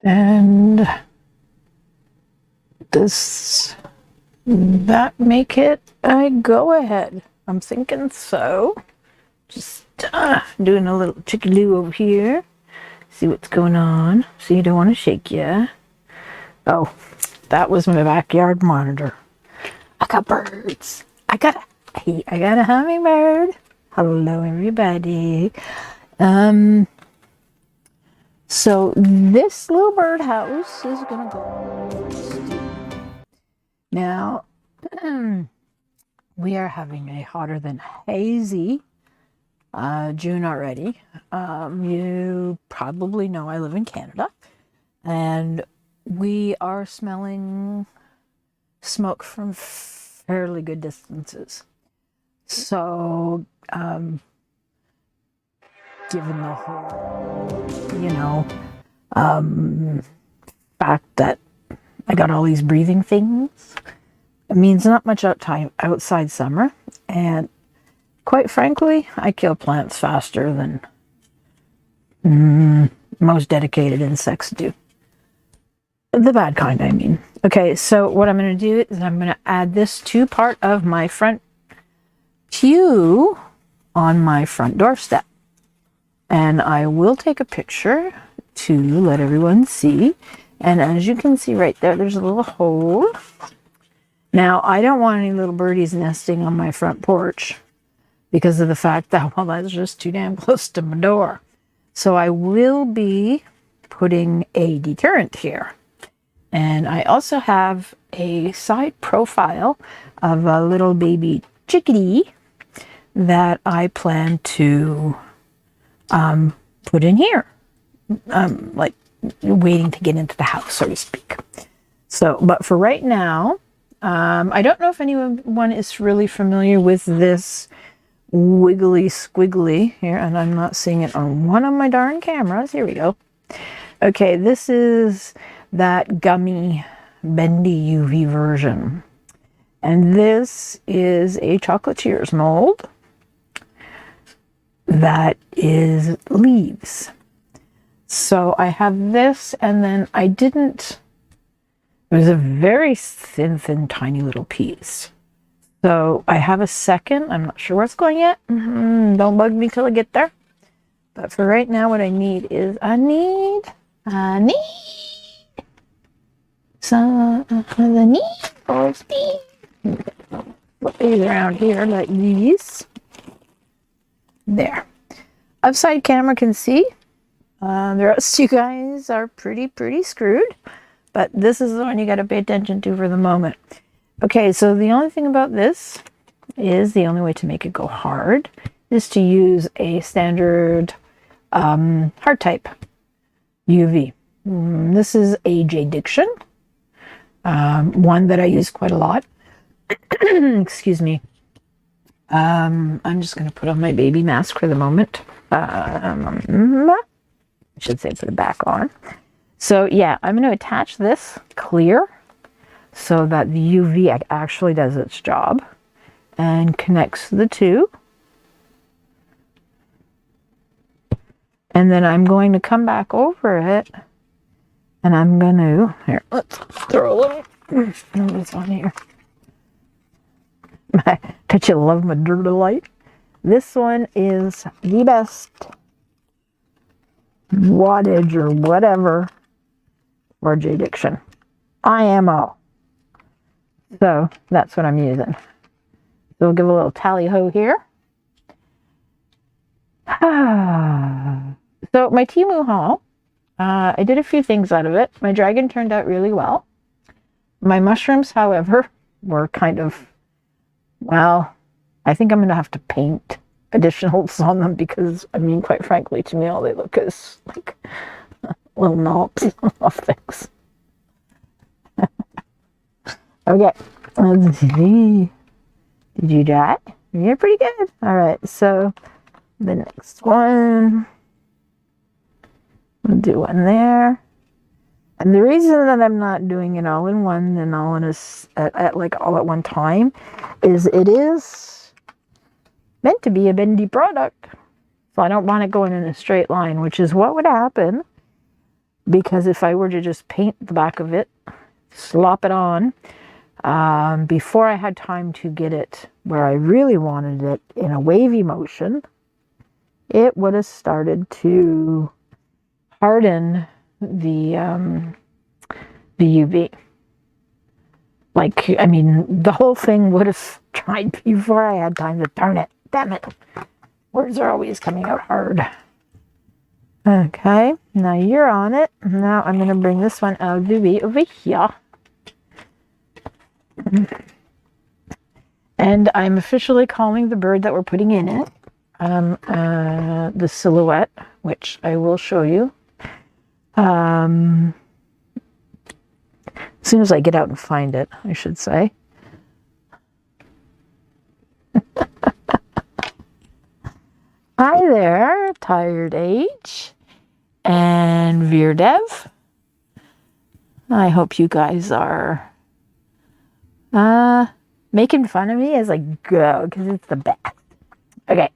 And does that make it a go ahead? I'm thinking so. Just doing a little chickadoo over here. See what's going on. So you don't want to shake ya. Oh, that was my backyard monitor. I got birds. I got a hummingbird. Hello, everybody. So this little birdhouse is gonna go. Now, we are having a hotter than hazy June already. You probably know I live in Canada, and we are smelling smoke from fairly good distances. So, given the whole, fact that I got all these breathing things, it means not much outside summer, and quite frankly, I kill plants faster than most dedicated insects do. The bad kind, I mean. Okay, so what I'm going to do is I'm going to add this to part of my front pew on my front doorstep. And I will take a picture to let everyone see. And as you can see right there, there's a little hole. Now, I don't want any little birdies nesting on my front porch because of the fact that, well, that's just too damn close to my door. So I will be putting a deterrent here. And I also have a side profile of a little baby chickadee that I plan to put in here, like waiting to get into the house, so to speak. So, but for right now, I don't know if anyone is really familiar with this wiggly squiggly here, and I'm not seeing it on one of my darn cameras. Here we go. Okay, this is that gummy bendy UV version, and this is a chocolatiers mold that is leaves. So I have this, and then it was a very thin, tiny little piece. So I have a second. I'm not sure where it's going yet. Don't bug me till I get there. But for right now, what I need is I need some for speed. Flip these around here like these. There. Upside camera can see. The rest of you guys are pretty screwed. But this is the one you got to pay attention to for the moment. Okay, so the only thing about this is the only way to make it go hard is to use a standard hard type UV. This is a Diction, one that I use quite a lot. Excuse me. I'm just going to put on my baby mask for the moment. I should say put it back on. So yeah, I'm going to attach this clear so that the UV actually does its job and connects the two. And then I'm going to come back over it, and I'm going to, here, let's throw a little, this on here. Don't you love my dirty light? This one is the best wattage or whatever for Diction. IMO. So that's what I'm using. So we'll give a little tally ho here. So my Temu haul, I did a few things out of it. My dragon turned out really well. My mushrooms, however, were kind of, well, I think I'm going to have to paint additionals on them because, I mean, quite frankly, to me, all they look is like little knobs of things. Okay, let's see. Did you die? You're pretty good. All right, so the next one, we'll do one there. And the reason that I'm not doing it all in one and all in all at one time is it is meant to be a bendy product. So I don't want it going in a straight line, which is what would happen because if I were to just paint the back of it, slop it on, before I had time to get it where I really wanted it in a wavy motion, it would have started to harden the UV. Like, I mean, the whole thing would have dried before I had time to turn it. Damn it. Words are always coming out hard. Okay, now you're on it. Now I'm going to bring this one out of the way over here. And I'm officially calling the bird that we're putting in it the silhouette, which I will show you. As soon as I get out and find it, I should say. Hi there, Tired Age and Veerdev. I hope you guys are making fun of me as I go, because it's the best. Okay,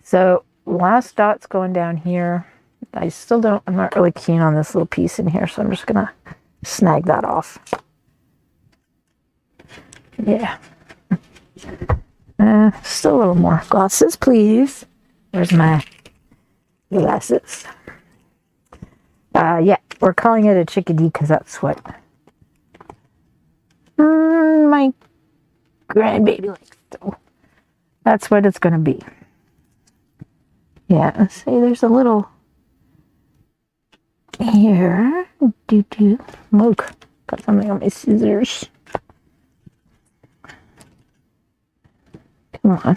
so last dot's going down here. I'm not really keen on this little piece in here, so I'm just gonna snag that off. Yeah. Still a little more. Glasses, please. Where's my glasses? Yeah, we're calling it a chickadee because that's what my grandbaby likes. So that's what it's going to be. Yeah, let's say there's a little here. Look, got something on my scissors. Come on.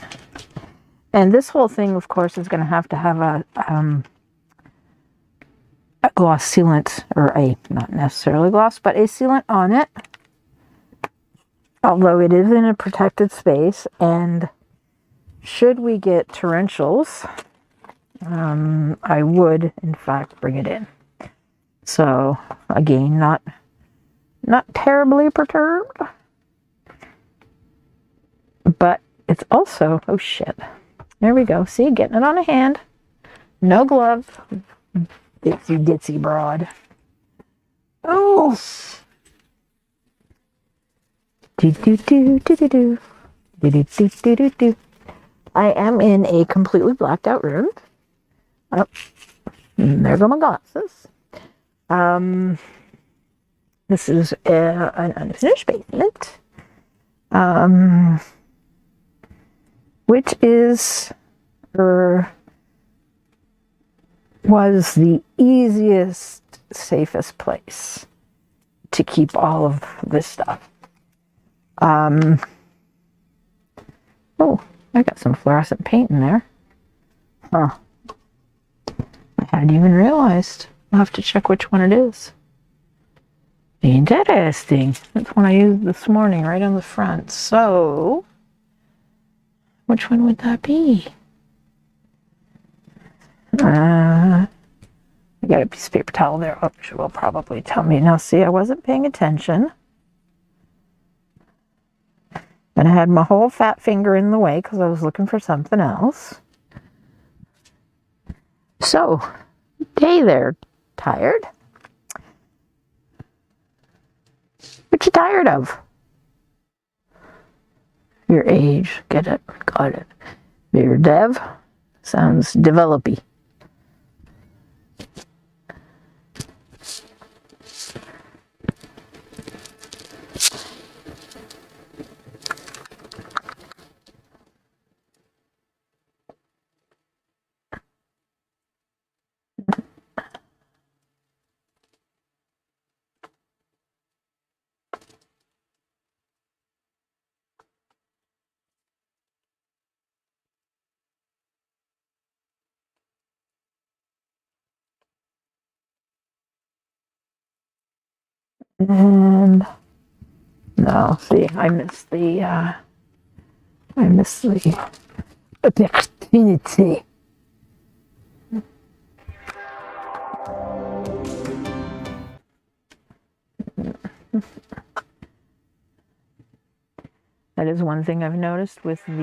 And this whole thing, of course, is going to have a gloss sealant, or not necessarily gloss, but a sealant on it. Although it is in a protected space, and should we get torrentials, I would, in fact, bring it in. So, again, not terribly perturbed, but it's also, oh shit. There we go. See, getting it on a hand. No gloves. Ditsy broad. Oh. I am in a completely blacked out room. Oh, there go my glasses. This is an unfinished basement. Which was the easiest, safest place to keep all of this stuff. Oh, I got some fluorescent paint in there. Huh. I hadn't even realized. I'll have to check which one it is. Interesting. That's one I used this morning right on the front. So, which one would that be? I got a piece of paper towel there, which will probably tell me. Now, see, I wasn't paying attention. And I had my whole fat finger in the way because I was looking for something else. So, hey there, tired? What you tired of? Your age. Get it. Got it. Your dev. Sounds developy. And no, see, I missed the opportunity. That is one thing I've noticed with it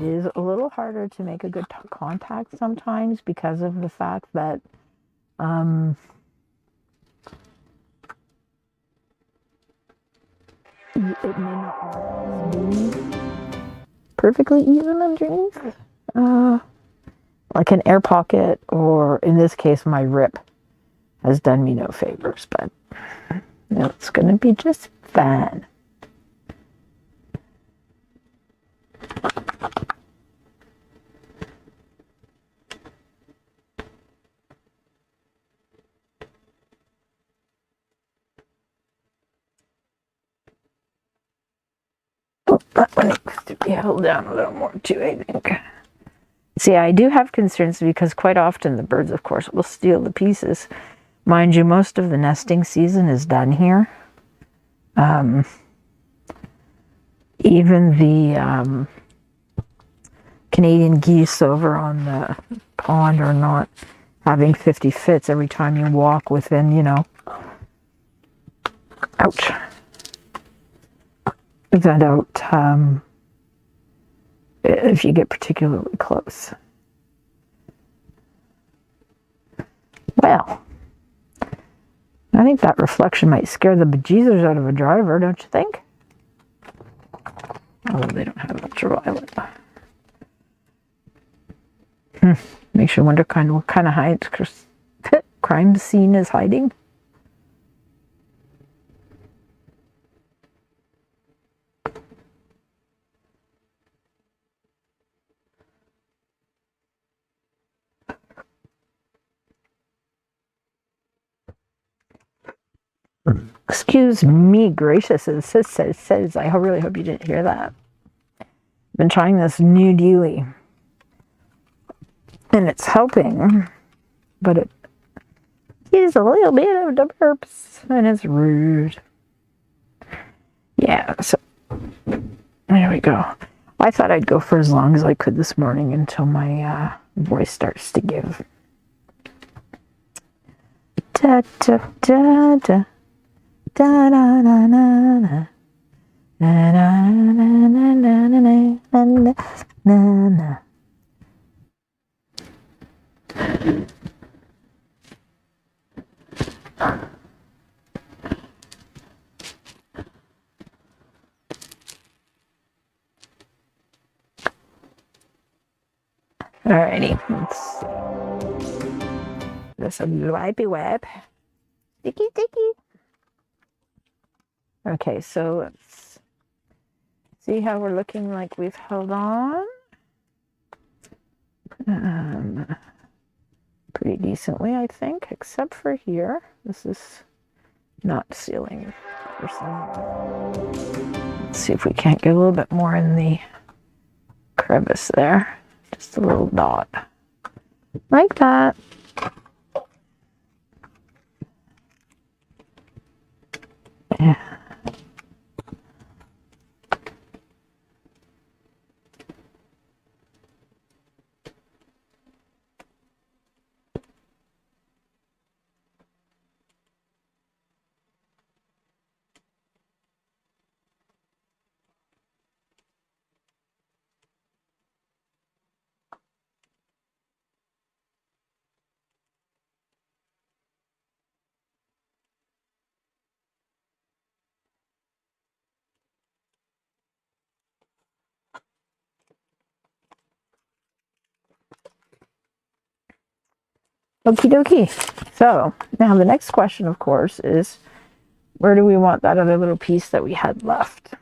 is a little harder to make a good contact sometimes because of the fact that It may not always be perfectly even underneath. Like an air pocket, or in this case, my rip has done me no favors, but it's going to be just fine. Oh, that one needs to be held down a little more too, I think. See, I do have concerns because quite often the birds, of course, will steal the pieces. Mind you, most of the nesting season is done here. Even the Canadian geese over on the pond are not having 50 fits every time you walk within, ouch. If you get particularly close. Well, I think that reflection might scare the bejesus out of a driver, don't you think? Although they don't have ultraviolet. Makes you wonder what kind of crime scene is hiding. Excuse me, gracious, it says, I really hope you didn't hear that. I've been trying this new dealie, and it's helping, but it is a little bit of the burps, and it's rude. Yeah, so there we go. I thought I'd go for as long as I could this morning until my voice starts to give. Da da da da. Da da da da da da da da da. Alrighty, let's see. There's a wipey web. Sticky, sticky. Okay, so let's see how we're looking like we've held on. Pretty decently, I think, except for here. This is not sealing for some. Let's see if we can't get a little bit more in the crevice there. Just a little dot. Like that. Yeah. Okie dokie. So now the next question, of course, is where do we want that other little piece that we had left?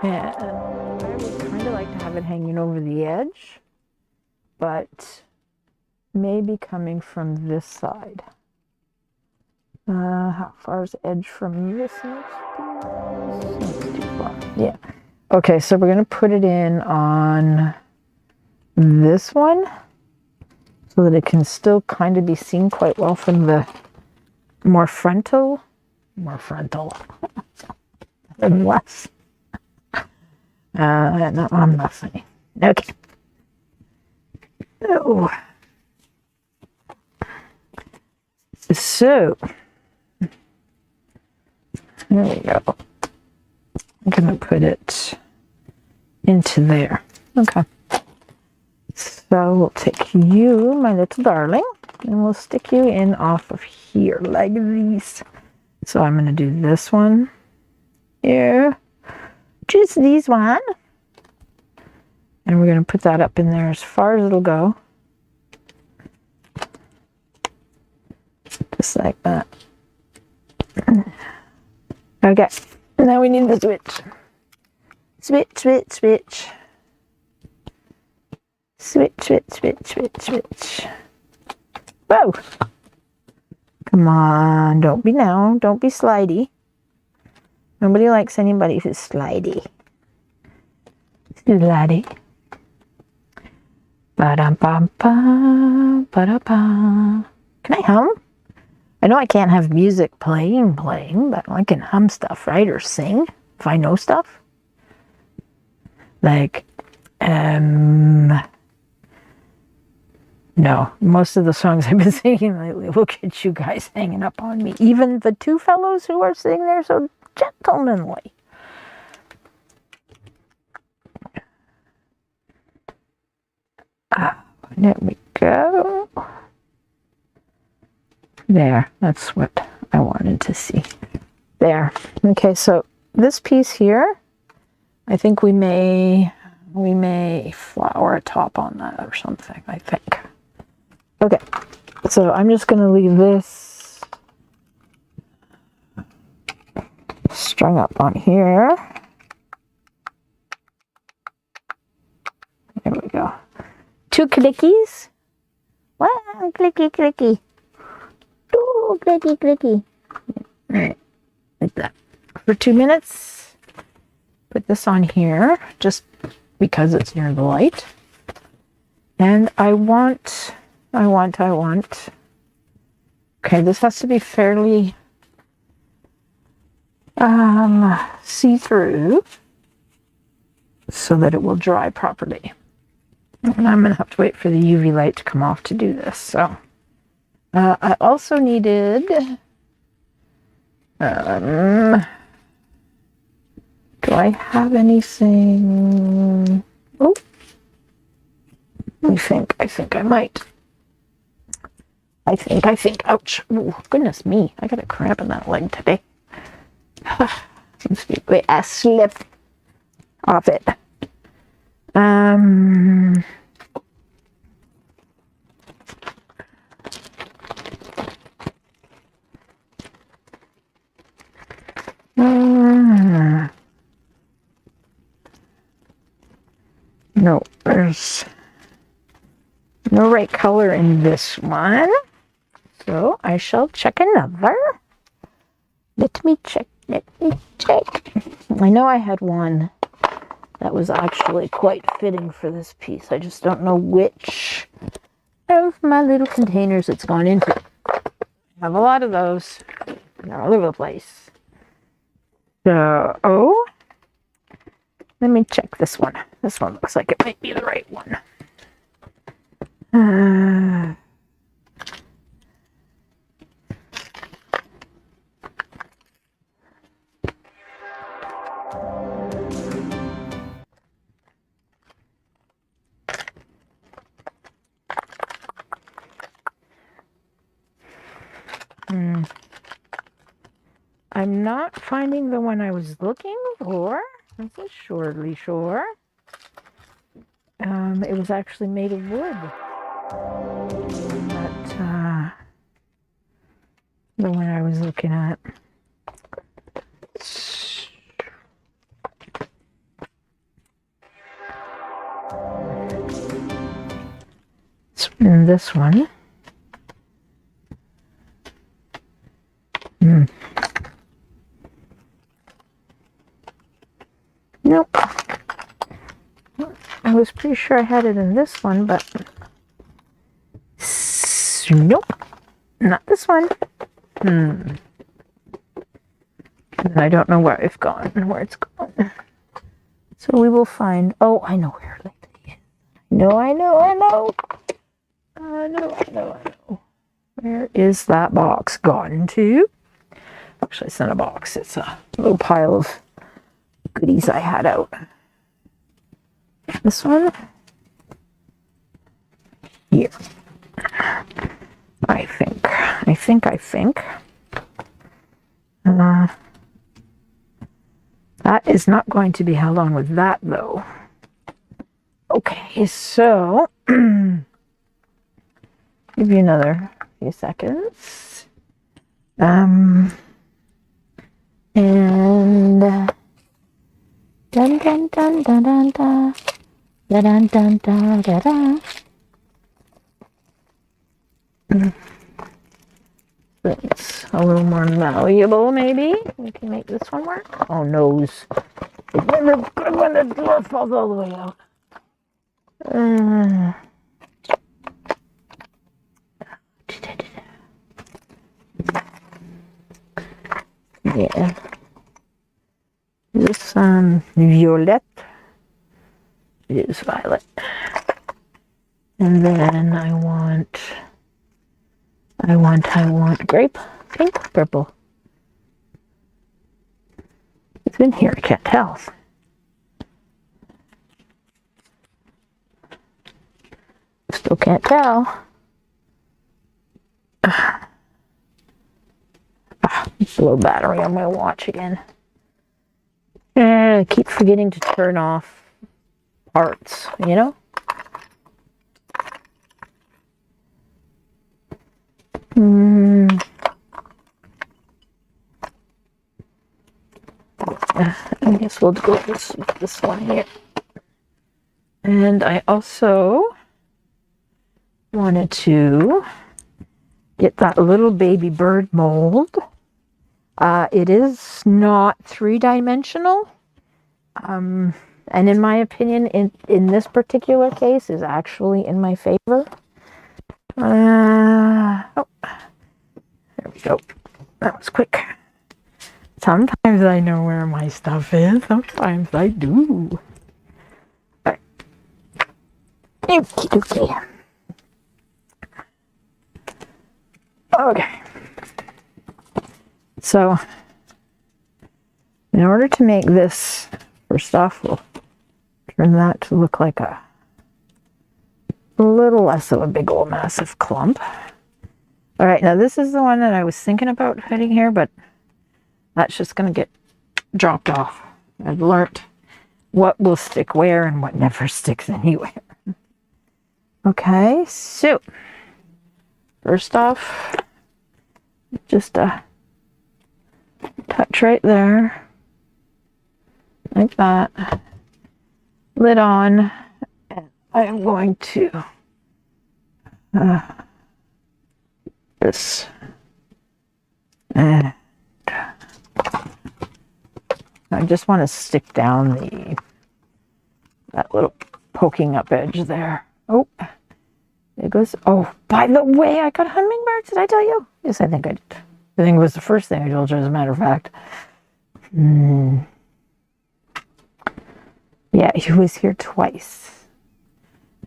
And I would kind of like to have it hanging over the edge, but maybe coming from this side. How far is the edge from this next piece? That's too far. Yeah. Okay, so we're going to put it in on this one, so that it can still kind of be seen quite well from the more frontal, and less. No, I'm not funny. Okay. Oh. So, there we go. I'm going to put it into there. Okay. So we'll take you, my little darling. And we'll stick you in off of here like this. So I'm going to do this one here. Just this one. And we're going to put that up in there as far as it'll go. Just like that. Okay. Now we need the switch. Switch, switch, switch. Switch, switch, switch, switch, switch. Whoa! Come on, don't be slidey. Nobody likes anybody who's slidey. Slidey. Ba-dum-bum-bum, ba-da-bum. Can I hum? I know I can't have music playing, but I can hum stuff, right? Or sing, if I know stuff. Like, no, most of the songs I've been singing lately will get you guys hanging up on me. Even the two fellows who are sitting there so gentlemanly. There we go. There, that's what I wanted to see. There. Okay, so this piece here, I think we may flower a top on that or something, I think. Okay, so I'm just going to leave this strung up on here. There we go. 2 clickies. One clicky clicky. 2 clicky clicky. Alright, like that. For 2 minutes, put this on here just because it's near the light. And I want. Okay, this has to be fairly see-through so that it will dry properly. And I'm going to have to wait for the UV light to come off to do this. So I also needed do I have anything? Oh, I think I might. I think, ouch. Ooh, goodness me. I got a cramp in that leg today. Wait, I slip off it. No, there's no right color in this one. So I shall check another. Let me check. I know I had one that was actually quite fitting for this piece. I just don't know which of my little containers it's gone into. I have a lot of those. They're all over the place. So, let me check this one. This one looks like it might be the right one. I'm not finding the one I was looking for. This is surely sure. It was actually made of wood. But the one I was looking at. And this one. Nope. I was pretty sure I had it in this one, but nope, not this one. And I don't know where it's gone. So we will find. Oh, I know where it is. I know. Where is that box gone to? Actually, it's not a box. It's a little pile of goodies I had out. This one here. I think. That is not going to be held on with that, though. Okay, so give you another few seconds. And dun dun dun dun dun dun dun dun dun dun dun. It's a little more malleable, maybe. We can make this one work. Oh, nose. It's never good when the door falls all the way out. Yeah. This violet is violet. And then I want grape, pink, purple. It's in here, I can't tell. Still can't tell. It's a low battery on my watch again. I keep forgetting to turn off parts, you know? I guess we'll go with this one here. And I also wanted to get that little baby bird mold. It is not three-dimensional. And in my opinion, in this particular case, is actually in my favor. Oh, there we go. That was quick. Sometimes I know where my stuff is. Sometimes I do. All right. Okay. Okay. So, in order to make this, first off, we'll turn that to look like a little less of a big old massive clump. All right, now this is the one that I was thinking about putting here, but that's just going to get dropped off. I've learned what will stick where and what never sticks anywhere. Okay, so first off, just a touch right there, like that. Lid on, and I am going to this, and I just want to stick down that little poking up edge there. Oh, it goes. Oh, by the way, I got hummingbirds. Did I tell you? Yes, I think I did. I think it was the first thing I told you, as a matter of fact. Yeah, he was here twice.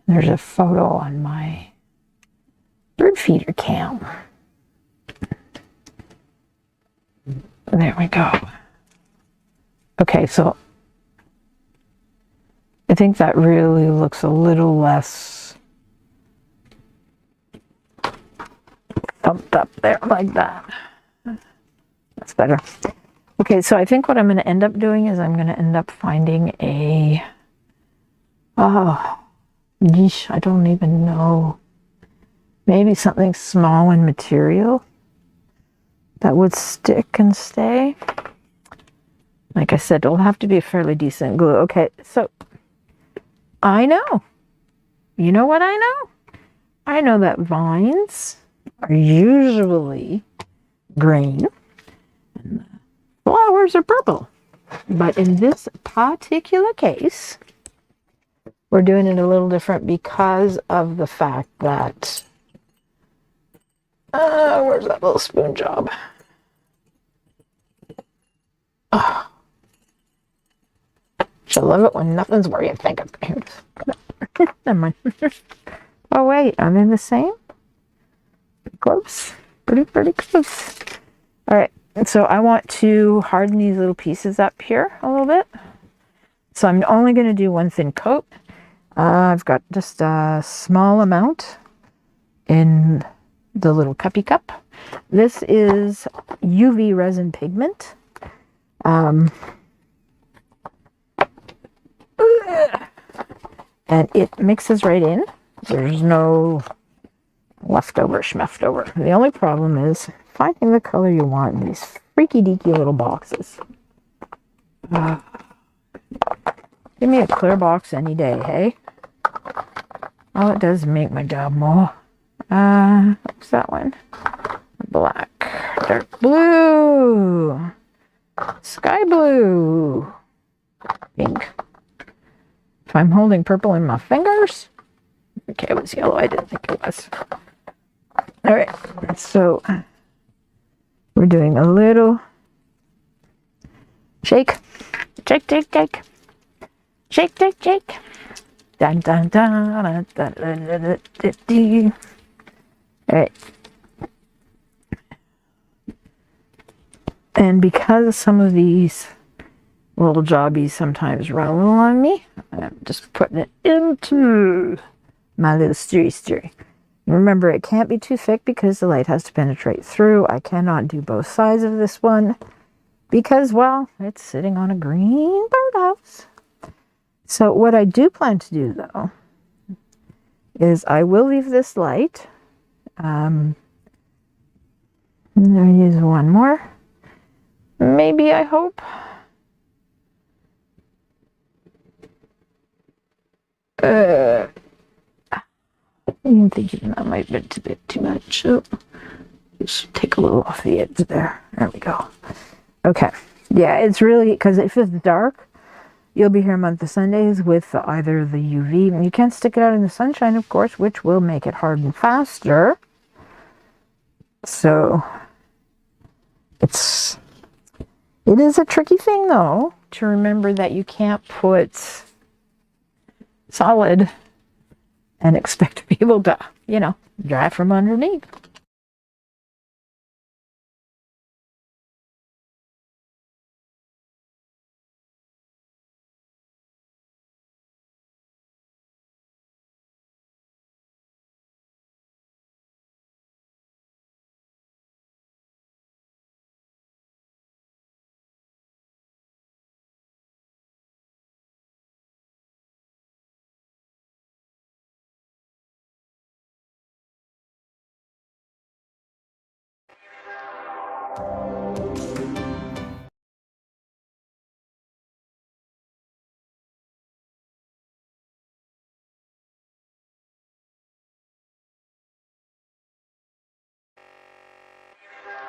There's a photo on my bird feeder cam. There we go. Okay, so I think that really looks a little less pumped up there like that. That's better. Okay, so I think what I'm going to end up doing is I'm going to end up finding a, I don't even know, maybe something small in material that would stick and stay. Like I said, it'll have to be a fairly decent glue. Okay, so I know. You know what I know? I know that vines are usually green and the flowers are purple. But in this particular case, we're doing it a little different because of the fact that, where's that little spoon job? Oh. I love it when nothing's where you think it's going. Never mind. Oh wait, are they the same? Close. Pretty close. All right, so I want to harden these little pieces up here a little bit. So I'm only going to do one thin coat. I've got just a small amount in the little cuppy cup. This is UV resin pigment. And it mixes right in. There's no leftover schmeftover. The only problem is finding the color you want in these freaky deaky little boxes. Give me a clear box any day, hey? Oh, it does make my job more. What's that one? Black, dark blue, sky blue, pink. If I'm holding purple in my fingers. Okay, it was yellow. I didn't think it was. All right, so we're doing a little shake, shake, shake, shake, shake, shake, shake. Dun, dun, dun, dun, dun, dun, dun, dun, dun. All right. And because some of these little jobbies sometimes run a little on me, I'm just putting it into my little stirry. Remember, it can't be too thick because the light has to penetrate through. I cannot do both sides of this one because, well, it's sitting on a green birdhouse. So what I do plan to do, though, is I will leave this light. And then use one more. Maybe, I hope. I'm thinking that might be a bit too much. So just take a little off the edge there. There we go. Okay. Yeah, it's really, because if it's dark, you'll be here a month of Sundays with either the UV. You can't stick it out in the sunshine, of course, which will make it harden faster. So it is a tricky thing, though, to remember that you can't put solid and expect to be able to, dry from underneath.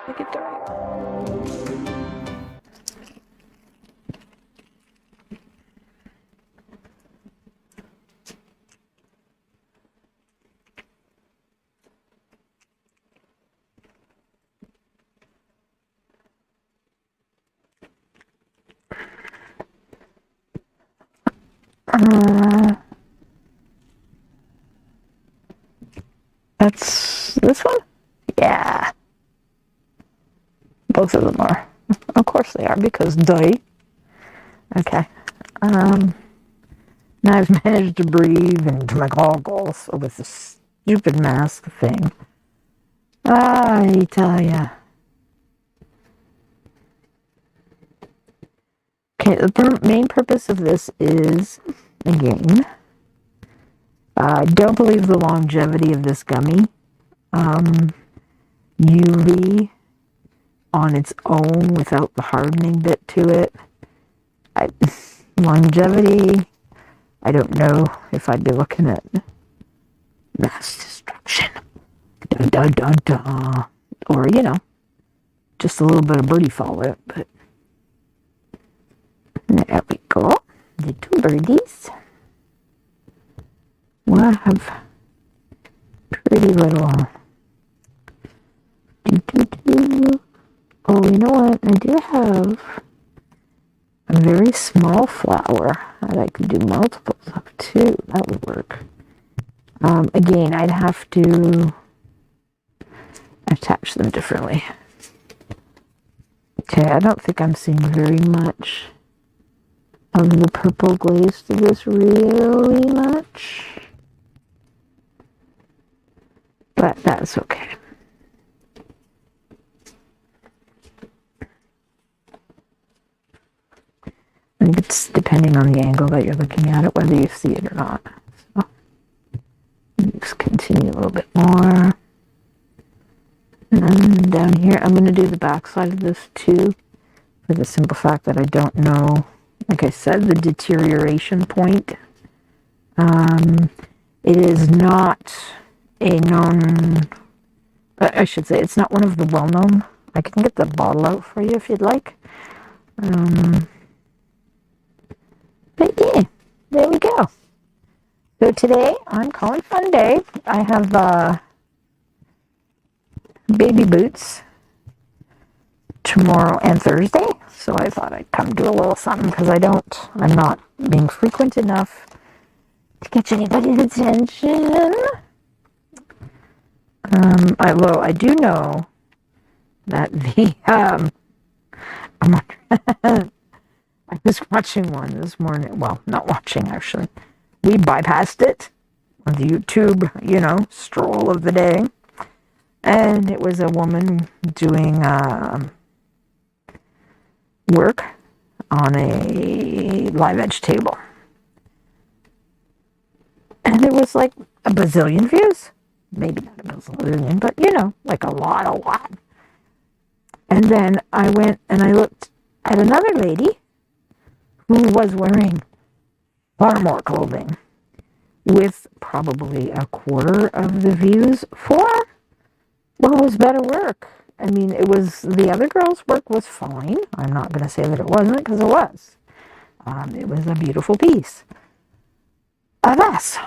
Look at the right. That's this one? Yeah. Both of them are. Of course they are, because duh. Okay. Now I've managed to breathe into my goggles with this stupid mask thing. I tell ya. Okay, the main purpose of this is, again, I don't believe the longevity of this gummy. UV on its own without the hardening bit to it. Longevity, I don't know if I'd be looking at mass destruction. Dun, dun, dun, dun. Or, just a little bit of birdie fallout, but there we go. The two birdies. We'll have pretty little. Oh, you know what? I do have a very small flower that I could do multiples of too. That would work. Again, I'd have to attach them differently. Okay, I don't think I'm seeing very much of the purple glaze to this, really much. But that's okay. It's depending on the angle that you're looking at it, whether you see it or not. So, just continue a little bit more. And down here, I'm going to do the back side of this too, for the simple fact that I don't know, like I said, the deterioration point. It is not a known, I should say, it's not one of the well-known. I can get the bottle out for you if you'd like. But yeah, there we go. So today, I'm calling fun day. I have baby boots tomorrow and Thursday. So I thought I'd come do a little something because I'm not being frequent enough to catch anybody's attention. Although I do know that the, I was watching one this morning. Well, not watching, actually. We bypassed it on the YouTube, stroll of the day. And it was a woman doing work on a live edge table. And it was like a bazillion views. Maybe not a bazillion, but like a lot. And then I went and I looked at another lady who was wearing far more clothing with probably a quarter of the views for what was better work. I mean, the other girl's work was fine. I'm not going to say that it wasn't, because it was. It was a beautiful piece. Alas,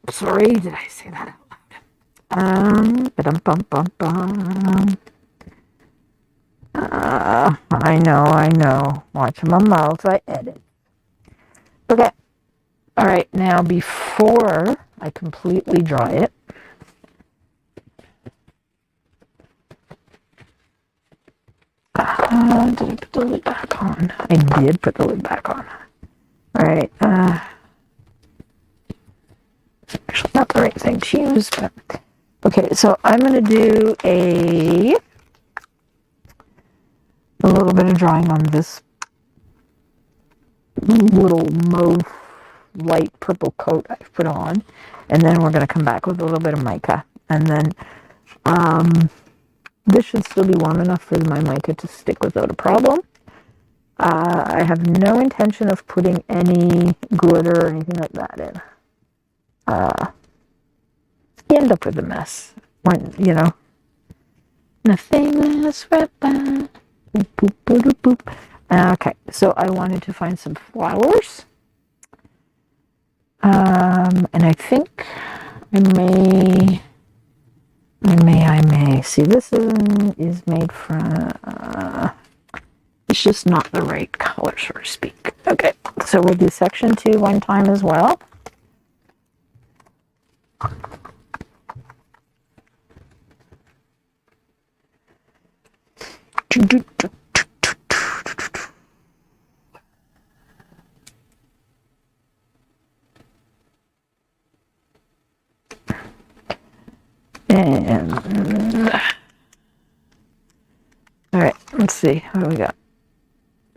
sorry, did I say that out loud? I know. Watch my mouth, I edit. Okay. All right, now before I completely dry it, did I put the lid back on? I did put the lid back on. All right. Actually, not the right thing to use, but okay. So I'm going to do a little bit of drying on this little mauve light purple coat I've put on, and then we're going to come back with a little bit of mica, and then this should still be warm enough for my mica to stick without a problem. I have no intention of putting any glitter or anything like that in. You end up with a mess when, the famous rapper. Okay, so I wanted to find some flowers. And I think I may. See, this is made from, it's just not the right color, so to speak. Okay, so we'll do section 2 one time as well. And all right, let's see what do we got.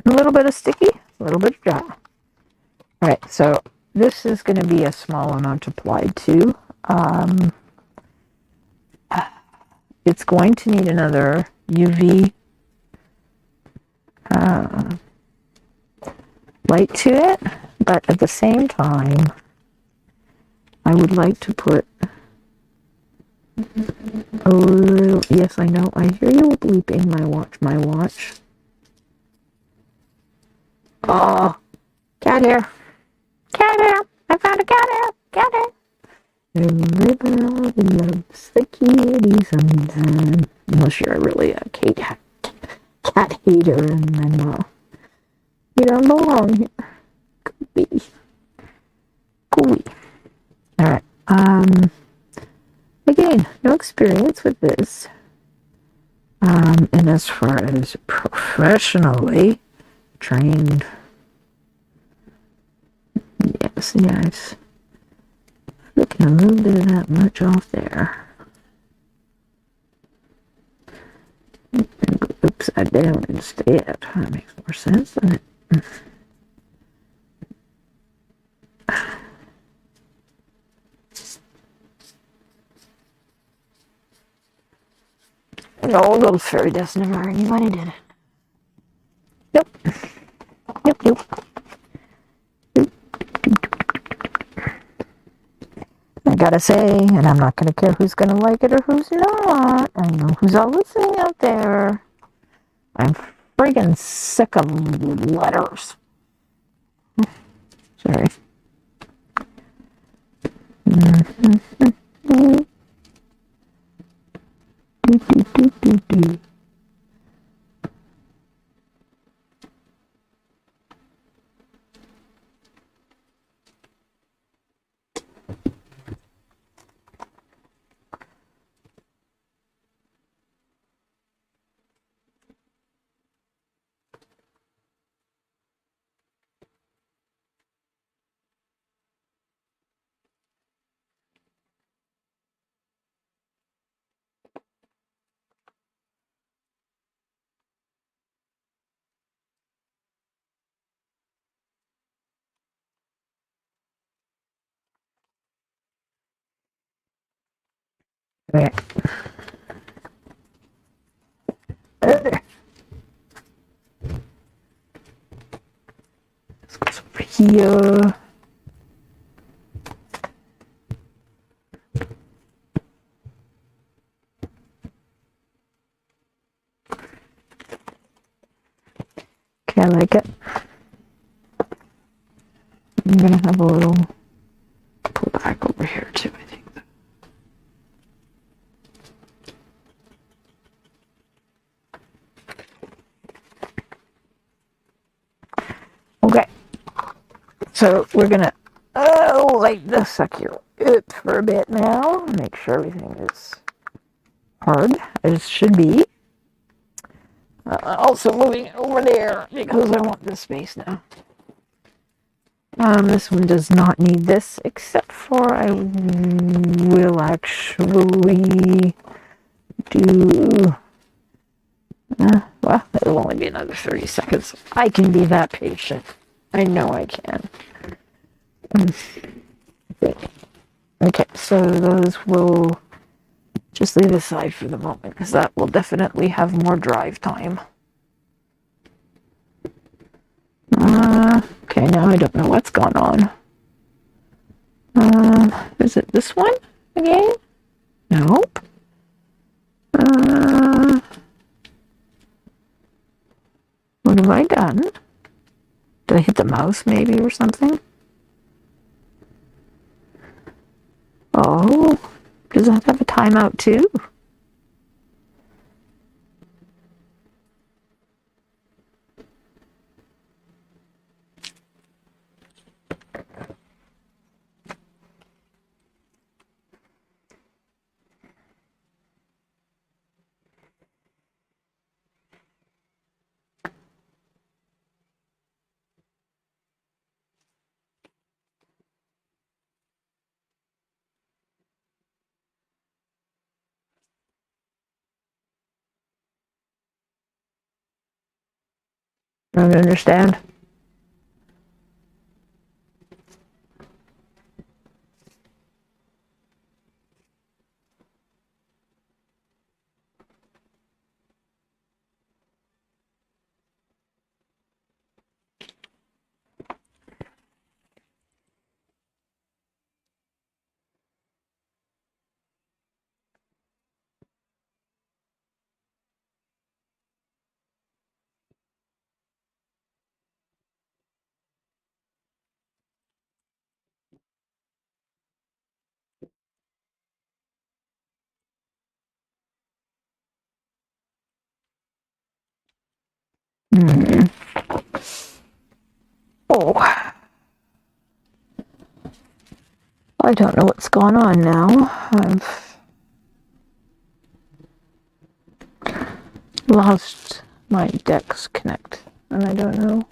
A little bit of sticky, a little bit of dry. All right, so this is going to be a small amount applied too. It's going to need another UV light to it, but at the same time, I would like to put a little, yes, I know, I hear you bleeping, my watch. Oh, cat hair, I found a cat hair. Everybody loves the kitty sometime, unless you're really a cat hater, and then, you don't belong here. Cool. Alright, again, no experience with this. And as far as professionally trained, yes, looking a little bit of that much off there. And go upside down instead. That makes more sense, doesn't it? No, little fairy dust never hurt anybody, did it? Nope. Nope. I gotta say, and I'm not gonna care who's gonna like it or who's not. I know who's all listening out there. I'm friggin' sick of letters. Sorry. Okay. Let's go over here. Okay, I like it. I'm gonna have a little pull back over here too, I think. Okay, so we're gonna light the sucker up for a bit now. Make sure everything is hard as it should be. Also moving it over there because I want this space now. This one does not need this, except for I will actually do. Well, it'll only be another 30 seconds. I can be that patient. I know I can. Okay, so those will just leave aside for the moment, because that will definitely have more drive time. Okay, now I don't know what's going on. Is it this one again? Nope. What have I done? Did I hit the mouse maybe or something? Oh, does that have a timeout too? I don't understand. Oh, I don't know what's going on now. I've lost my Dex Connect, and I don't know.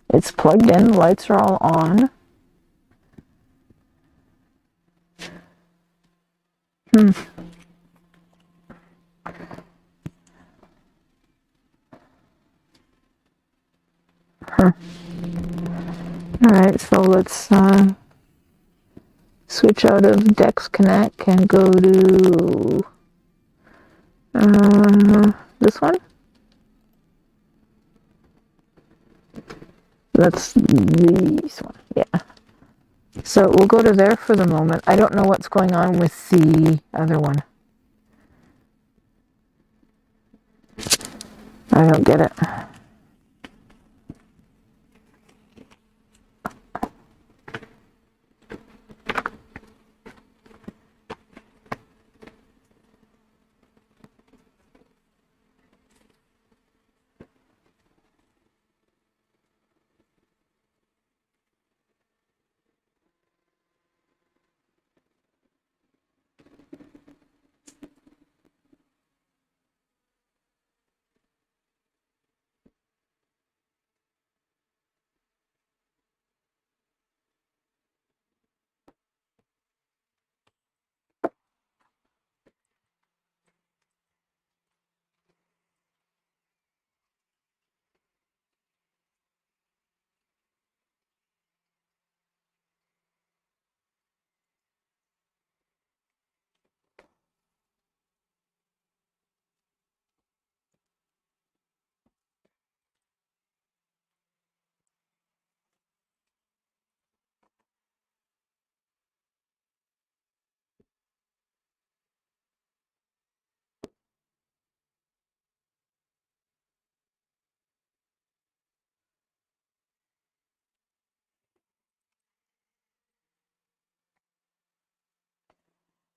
It's plugged in, the lights are all on. Alright, so let's switch out of Dex Connect and go to This one? That's this one, yeah. So we'll go to there for the moment. I don't know what's going on with the other one. I don't get it.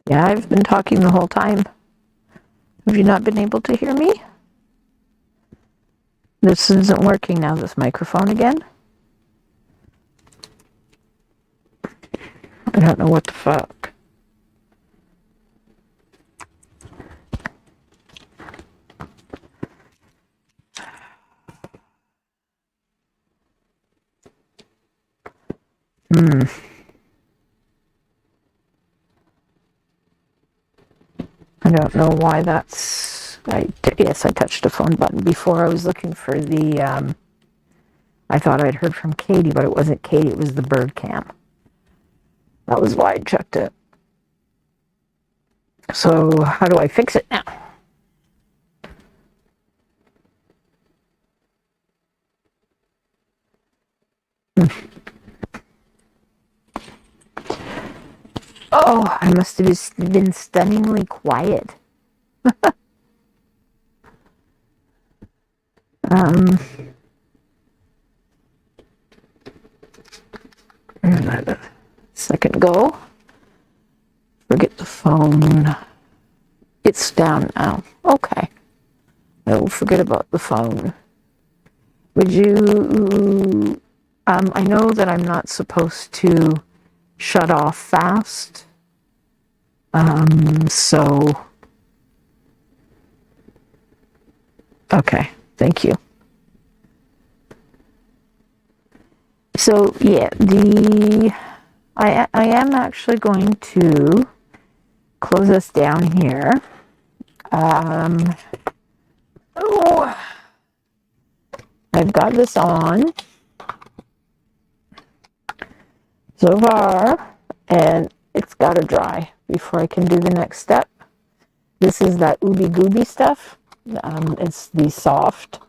Yeah, I've been talking the whole time. Have you not been able to hear me? This isn't working now, this microphone again. I don't know what the fuck. I don't know why that's... Yes, I touched a phone button before. I was looking for the... I thought I'd heard from Katie, but it wasn't Katie, it was the bird cam. That was why I checked it. So, how do I fix it now? Oh, I must have just been stunningly quiet. Second go. Forget the phone. It's down now. Okay. I will forget about the phone. Would you... I know that I'm not supposed to shut off fast. So... Okay, thank you. So, yeah, I am actually going to close this down here. I've got this on so far, and it's got to dry before I can do the next step. This is that ooby gooby stuff. It's the soft.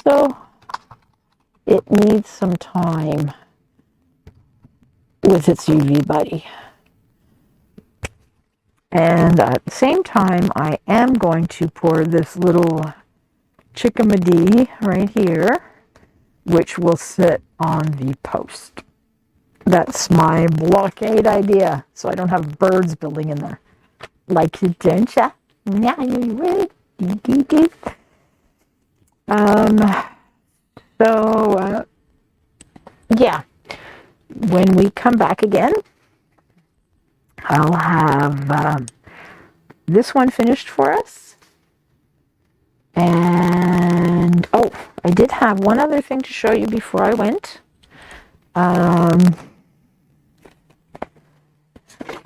So it needs some time with its UV buddy. And at the same time, I am going to pour this little chickamedee right here, which will sit on the post. That's my blockade idea, so I don't have birds building in there. Like it, don't ya? Yeah, you would. Yeah, when we come back again, I'll have this one finished for us. And, oh, I did have one other thing to show you before I went.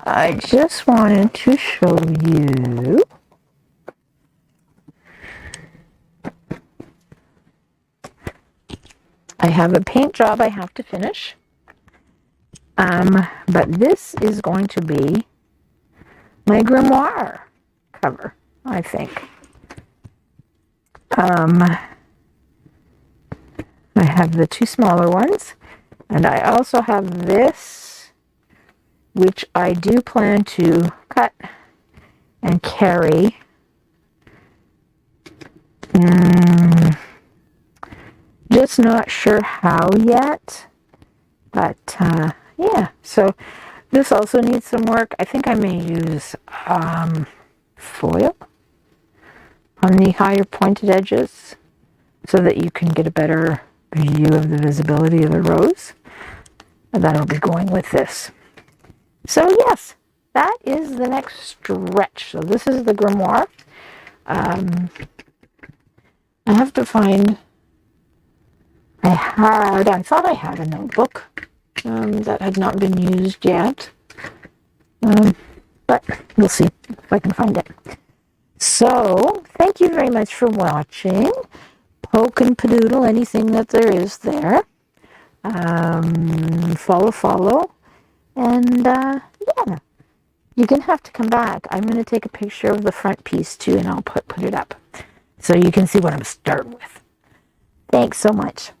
I just wanted to show you I have a paint job I have to finish. But this is going to be my grimoire cover. I think. I have the two smaller ones, and I also have this, which I do plan to cut and carry. Just not sure how yet, but yeah, so this also needs some work. I think I may use foil on the higher pointed edges so that you can get a better view of the visibility of the rose. And that'll be going with this. So yes, that is the next stretch. So this is the grimoire. I have to find, I thought I had a notebook that had not been used yet. But we'll see if I can find it. So, thank you very much for watching. Poke and padoodle anything that there is there. Follow. And, yeah, you're going to have to come back. I'm going to take a picture of the front piece, too, and I'll put it up so you can see what I'm starting with. Thanks so much.